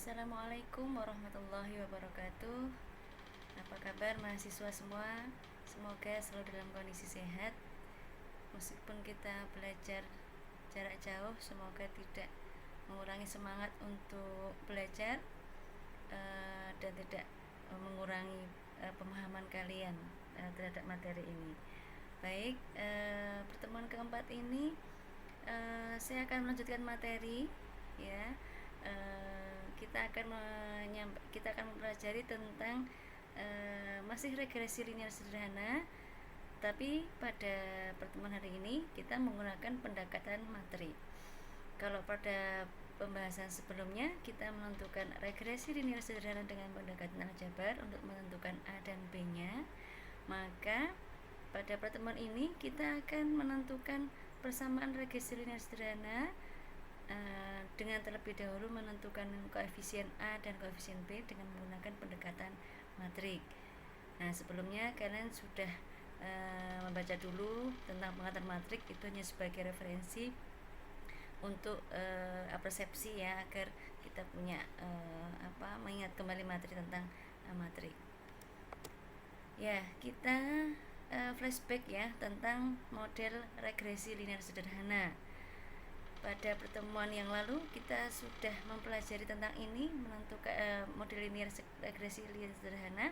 Assalamualaikum warahmatullahi wabarakatuh. Apa kabar mahasiswa semua? Semoga selalu dalam kondisi sehat. Meskipun kita belajar jarak jauh, semoga tidak mengurangi semangat untuk belajar dan tidak mengurangi pemahaman kalian terhadap materi ini. Baik, pertemuan keempat ini saya akan melanjutkan materi, ya. Kita akan mempelajari tentang masih regresi linear sederhana, tapi pada pertemuan hari ini kita menggunakan pendekatan matrik. Kalau pada pembahasan sebelumnya kita menentukan regresi linear sederhana dengan pendekatan aljabar untuk menentukan A dan B-nya, maka pada pertemuan ini kita akan menentukan persamaan regresi linear sederhana dengan terlebih dahulu menentukan koefisien A dan koefisien B dengan menggunakan pendekatan matrik. Nah, sebelumnya kalian sudah membaca dulu tentang pengetahuan matrik, itu hanya sebagai referensi untuk persepsi, ya, agar kita punya mengingat kembali materi tentang matrik. Ya, kita flashback ya tentang model regresi linear sederhana. Pada pertemuan yang lalu kita sudah mempelajari tentang ini, menentukan model linear regresi linear sederhana,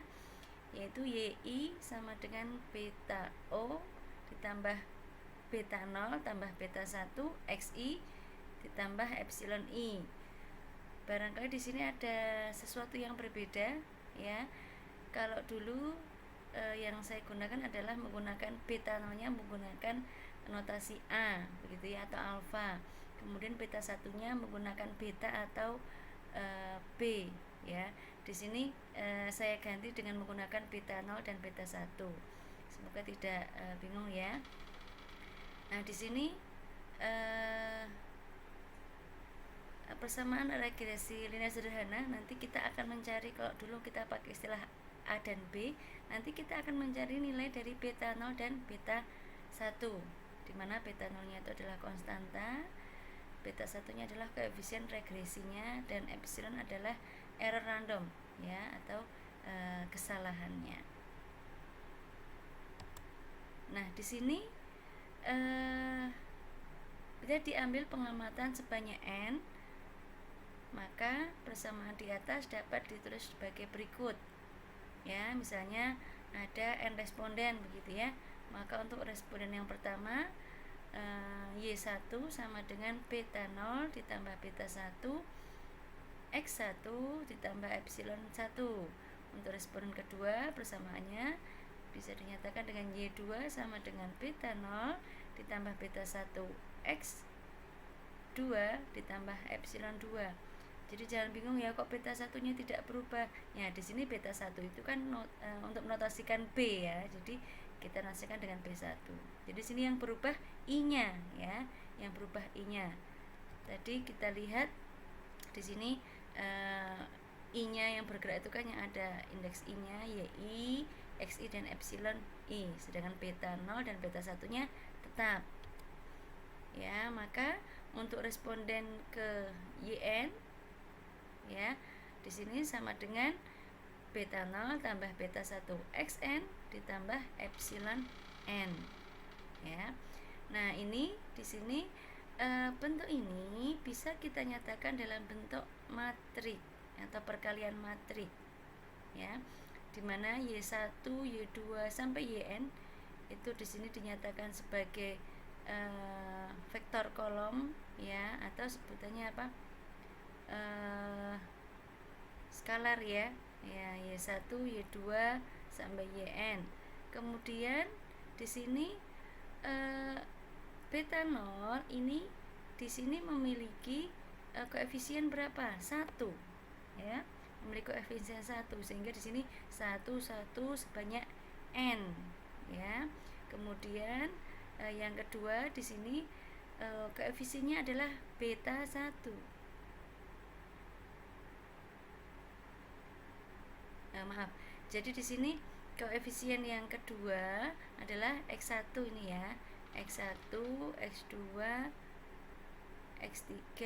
yaitu YI sama dengan beta O ditambah beta 0 tambah beta 1 XI ditambah epsilon I. Barangkali di sini ada sesuatu yang berbeda, ya. Kalau dulu yang saya gunakan adalah menggunakan beta 0-nya menggunakan notasi A, begitu ya, atau alfa. Kemudian beta satunya menggunakan beta atau B, ya. Di sini saya ganti dengan menggunakan beta 0 dan beta 1. Semoga tidak bingung, ya. Nah, di sini persamaan regresi linear sederhana, nanti kita akan mencari, kalau dulu kita pakai istilah A dan B, nanti kita akan mencari nilai dari beta 0 dan beta 1, di mana beta 0-nya itu adalah konstanta, beta 1-nya adalah koefisien regresinya, dan epsilon adalah error random, ya, atau kesalahannya. Nah, di sini bila diambil pengamatan sebanyak n, maka persamaan di atas dapat ditulis sebagai berikut, ya. Misalnya ada n responden, begitu ya. Maka untuk responden yang pertama, Y1 sama dengan beta 0 ditambah beta 1 X1 ditambah epsilon 1. Untuk responden kedua, persamaannya bisa dinyatakan dengan Y2 sama dengan beta 0 ditambah beta 1 X2 ditambah epsilon 2. Jadi jangan bingung, ya, kok beta 1-nya tidak berubah. Ya, di sini beta 1 itu kan untuk menotasikan B, ya. Jadi kita notasikan dengan B1. Jadi sini yang berubah I-nya, ya. Yang berubah I-nya. Tadi kita lihat di sini I-nya yang bergerak itu kan yang ada indeks I-nya, YI, XI dan epsilon I. Sedangkan beta 0 dan beta 1-nya tetap. Ya, maka untuk responden ke YN, ya, di sini sama dengan beta 0 tambah beta 1 XN ditambah epsilon N, ya. Nah, ini di sini bentuk ini bisa kita nyatakan dalam bentuk matrik atau perkalian matrik, ya, dimana Y1, Y2 sampai YN itu di sini dinyatakan sebagai vektor kolom, ya, atau sebutannya apa, skalar, ya, Y1, Y2 sampai YN. Kemudian di sini beta 0 ini di sini memiliki koefisien berapa? 1, ya. Memiliki koefisien 1, sehingga di sini 1 sebanyak n, ya. Kemudian yang kedua di sini koefisiennya adalah beta 1. Maaf. Jadi di sini koefisien yang kedua adalah X1 ini, ya. X1, X2, X3.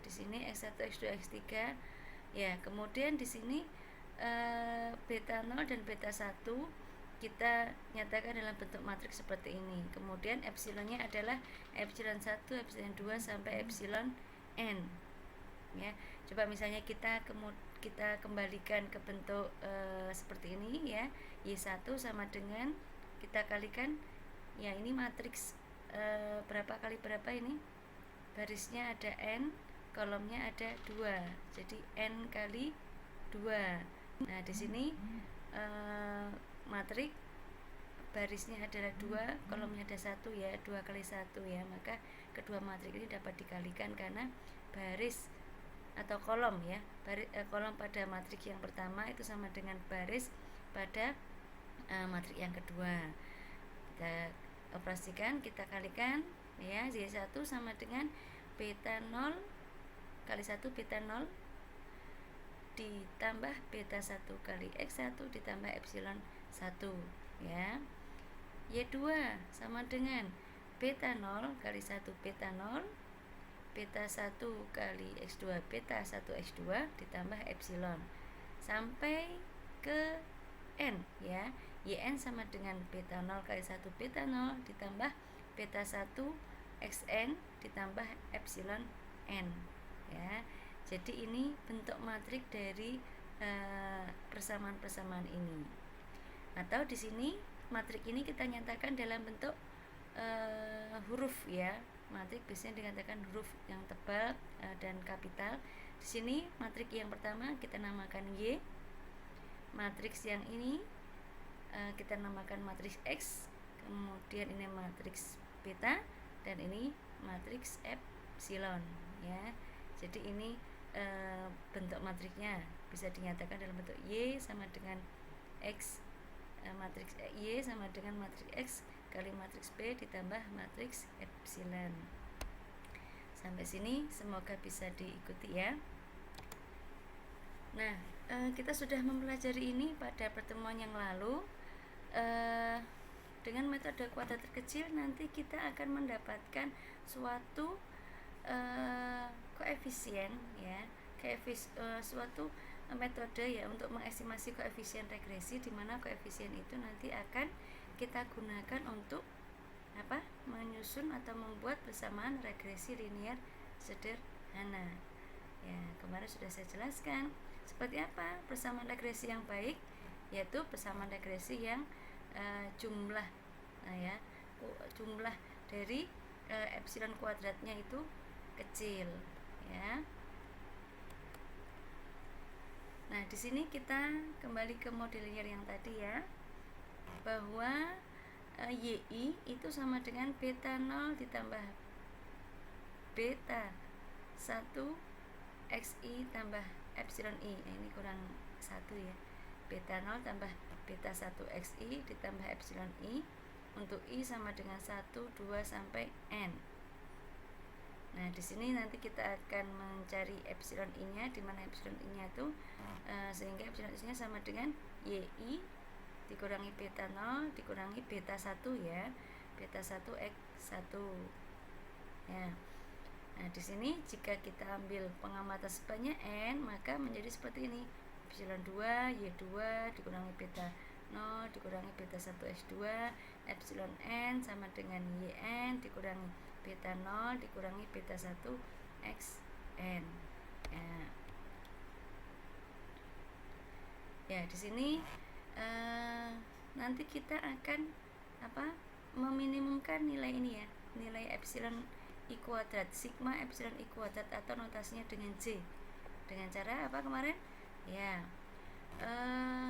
di sini X1, X2, X3. Ya, kemudian di sini beta 0 dan beta 1 kita nyatakan dalam bentuk matriks seperti ini. Kemudian epsilonnya adalah epsilon 1, epsilon 2 sampai epsilon n. Ya, coba misalnya kita kembalikan ke bentuk seperti ini ya. Y1 sama dengan kita kalikan ya, ini matriks berapa kali berapa ini? Barisnya ada n, kolomnya ada 2. Jadi n kali 2. Nah, di sini matrik barisnya adalah 2, kolomnya ada 1 ya, 2 kali 1 ya. Maka kedua matrik ini dapat dikalikan karena baris atau kolom ya, kolom pada matrik yang pertama itu sama dengan baris pada matrik yang kedua. Kita operasikan, kita kalikan ya, Y1 sama dengan beta 0 kali 1 beta 0 ditambah beta 1 kali X1 ditambah epsilon 1 ya. Y2 sama dengan beta 0 kali 1 beta 0 beta 1 kali X2 beta 1 X2 ditambah epsilon sampai ke n ya. Yn sama dengan beta 0 kali 1 beta 0 ditambah beta 1 Xn ditambah epsilon n ya. Jadi ini bentuk matrik dari persamaan-persamaan ini. Atau di sini matrik ini kita nyatakan dalam bentuk huruf ya. Matrik biasanya dikatakan huruf yang tebal dan kapital. Di sini matrik yang pertama kita namakan Y. Matriks yang ini kita namakan matriks X. Kemudian ini matriks beta dan ini matriks epsilon ya. Jadi ini bentuk matriknya bisa dinyatakan dalam bentuk Y sama dengan X, matriks Y sama dengan matriks X kali matriks B ditambah matriks epsilon. Sampai sini semoga bisa diikuti ya. Nah, kita sudah mempelajari ini pada pertemuan yang lalu. Dengan metode kuadrat terkecil nanti kita akan mendapatkan suatu koefisien ya, suatu metode ya untuk mengestimasi koefisien regresi, di mana koefisien itu nanti akan kita gunakan untuk menyusun atau membuat persamaan regresi linear sederhana. Ya, kemarin sudah saya jelaskan seperti apa persamaan regresi yang baik, yaitu persamaan regresi yang jumlah dari epsilon kuadratnya itu kecil ya. Nah, di sini kita kembali ke model linear yang tadi ya, bahwa YI itu sama dengan beta 0 ditambah beta 1 XI tambah epsilon I. Nah, ini kurang 1 ya. Beta 0 tambah beta 1 XI ditambah epsilon I. Untuk I sama dengan 1, 2 sampai N. Nah, di sini nanti kita akan mencari epsilon I-nya, di mana epsilon I-nya itu sehingga epsilon I-nya sama dengan YI dikurangi beta 0 dikurangi beta 1 ya. Beta 1 X1. Ya. Nah, di sini jika kita ambil pengamatan sebanyak N, maka menjadi seperti ini. Epsilon 2 Y2 dikurangi beta 0 dikurangi beta 1 X2, epsilon N sama dengan YN dikurangi beta 0 dikurangi beta 1 XN. Ya, di sini nanti kita akan meminimumkan nilai ini ya, nilai epsilon I kuadrat, sigma epsilon I kuadrat, atau notasinya dengan J. Dengan cara apa kemarin? Ya,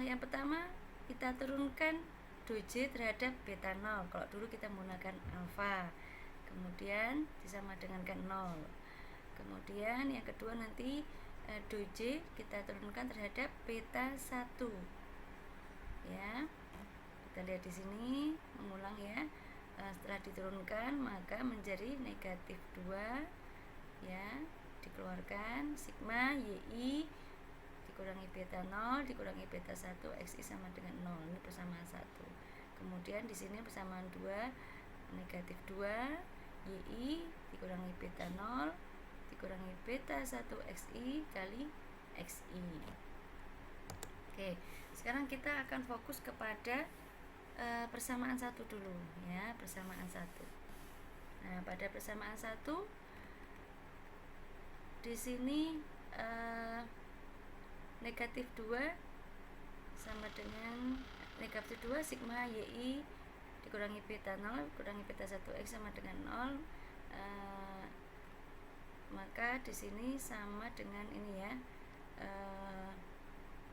yang pertama kita turunkan doj terhadap beta 0. Kalau dulu kita menggunakan alfa, kemudian disama dengankan 0. Kemudian yang kedua nanti doj kita turunkan terhadap beta 1 ya. Kita lihat di sini, mengulang ya. Setelah diturunkan maka menjadi negatif 2 ya, dikeluarkan sigma YI dikurangi beta 0 dikurangi beta 1 XI sama dengan 0. Ini persamaan 1. Kemudian di sini persamaan 2 negatif 2 YI dikurangi beta 0 dikurangi beta 1 XI kali XI. Oke, sekarang kita akan fokus kepada persamaan 1 dulu ya, persamaan 1. Nah, pada persamaan 1 di sini negatif 2 sama dengan negatif 2 sigma YI dikurangi beta 0 kurangi beta 1X sama dengan 0. Maka di sini sama dengan ini ya,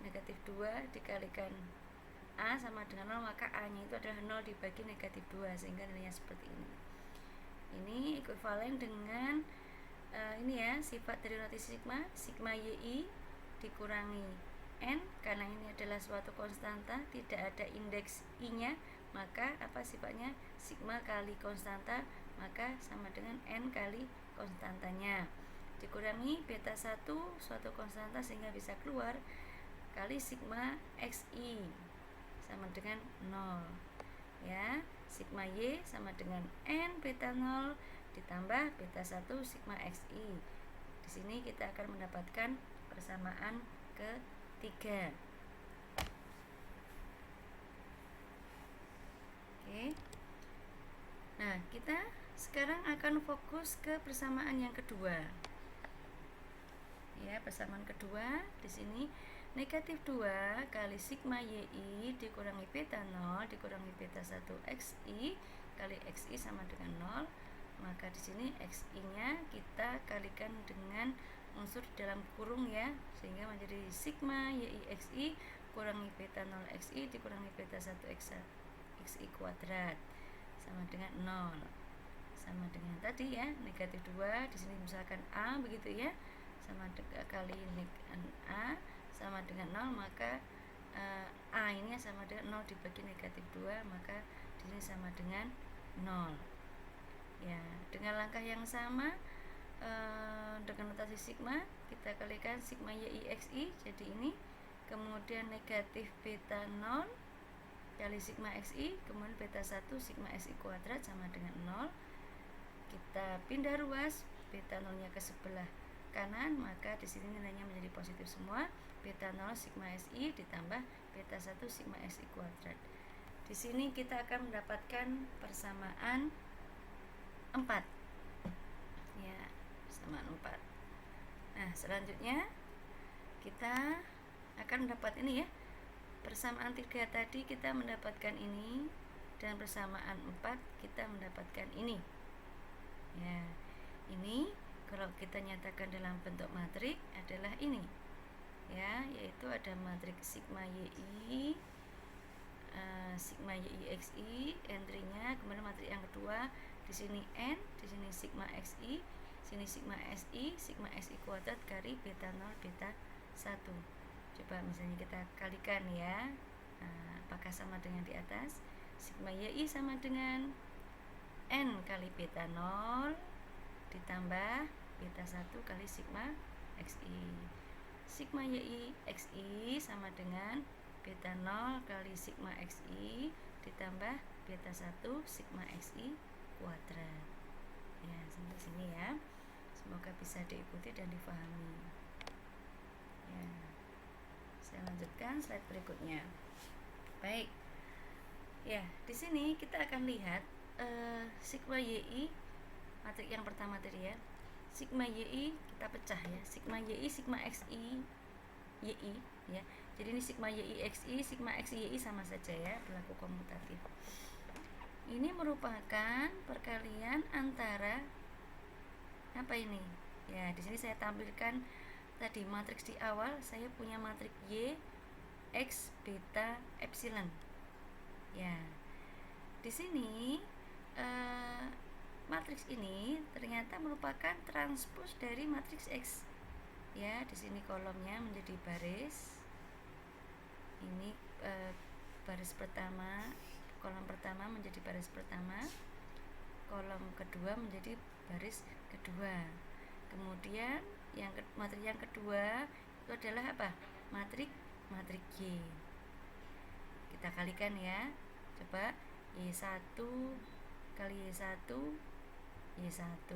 negatif 2 dikalikan A sama dengan 0, maka A nya itu adalah 0 dibagi negatif 2 sehingga nilainya seperti ini. Ini ekuivalen dengan ini ya, sifat dari notasi sigma YI dikurangi N, karena ini adalah suatu konstanta, tidak ada indeks I nya, maka apa sifatnya? Sigma kali konstanta, maka sama dengan N kali konstantanya, dikurangi beta 1 suatu konstanta sehingga bisa keluar, kali sigma XI sama dengan 0 ya. Sigma Y sama dengan N beta 0 ditambah beta 1 sigma XI. Di sini kita akan mendapatkan persamaan ketiga. Oke. Nah, kita sekarang akan fokus ke persamaan yang kedua. Ya, persamaan kedua di sini negatif 2 kali sigma YI dikurangi beta 0 dikurangi beta 1 XI kali XI sama dengan 0. Maka di sini XI-nya kita kalikan dengan unsur dalam kurung ya, sehingga menjadi sigma YI XI kurangi beta 0 XI dikurangi beta 1 XI kuadrat sama dengan 0. Sama dengan tadi ya, negatif 2 di sini misalkan A begitu ya, sama kali A sama dengan 0, maka A ini sama dengan 0 dibagi negatif 2, maka di sini sama dengan 0. Ya, dengan langkah yang sama dengan notasi sigma kita kalikan sigma YI XI jadi ini, kemudian negatif beta 0 kali sigma XI, kemudian beta 1 sigma XI kuadrat sama dengan 0. Kita pindah ruas, beta 0 nya ke sebelah kanan, maka di sini nilainya menjadi positif semua. Beta 0 sigma SI ditambah beta 1 sigma SI kuadrat. Di sini kita akan mendapatkan persamaan 4. Ya, persamaan 4. Nah, selanjutnya kita akan mendapat ini ya. Persamaan 3 tadi kita mendapatkan ini, dan persamaan 4 kita mendapatkan ini. Ya, ini kalau kita nyatakan dalam bentuk matrik adalah ini ya, yaitu ada matriks sigma YI sigma YI XI entry-nya, kemudian matriks yang kedua di sini N, di sini sigma XI, sini sigma SI, sigma SI kuadrat kali beta 0 beta 1. Coba misalnya kita kalikan ya, apakah sama dengan di atas? Sigma YI sama dengan N kali beta 0 ditambah beta 1 kali sigma XI. Sigma YI XI sama dengan beta 0 kali sigma XI ditambah beta 1 sigma XI kuadrat. Ya, sampai sini ya. Semoga bisa diikuti dan difahami. Ya. Saya lanjutkan slide berikutnya. Baik. Ya, di sini kita akan lihat sigma YI matrik yang pertama tadi ya. Sigma YI kita pecah ya. Sigma YI sigma XI YI ya. Jadi ini sigma YI XI, sigma XI YI sama saja ya, berlaku komutatif. Ini merupakan perkalian antara apa ini? Ya, di sini saya tampilkan tadi matriks di awal, saya punya matriks Y X beta epsilon. Ya. Di sini matriks ini ternyata merupakan transpos dari matriks X. Ya, di sini kolomnya menjadi baris. Ini baris pertama, kolom pertama menjadi baris pertama, kolom kedua menjadi baris kedua. Kemudian matriks yang kedua itu adalah apa? Matriks Y. Kita kalikan ya. Coba Y1 kali Y1 Y1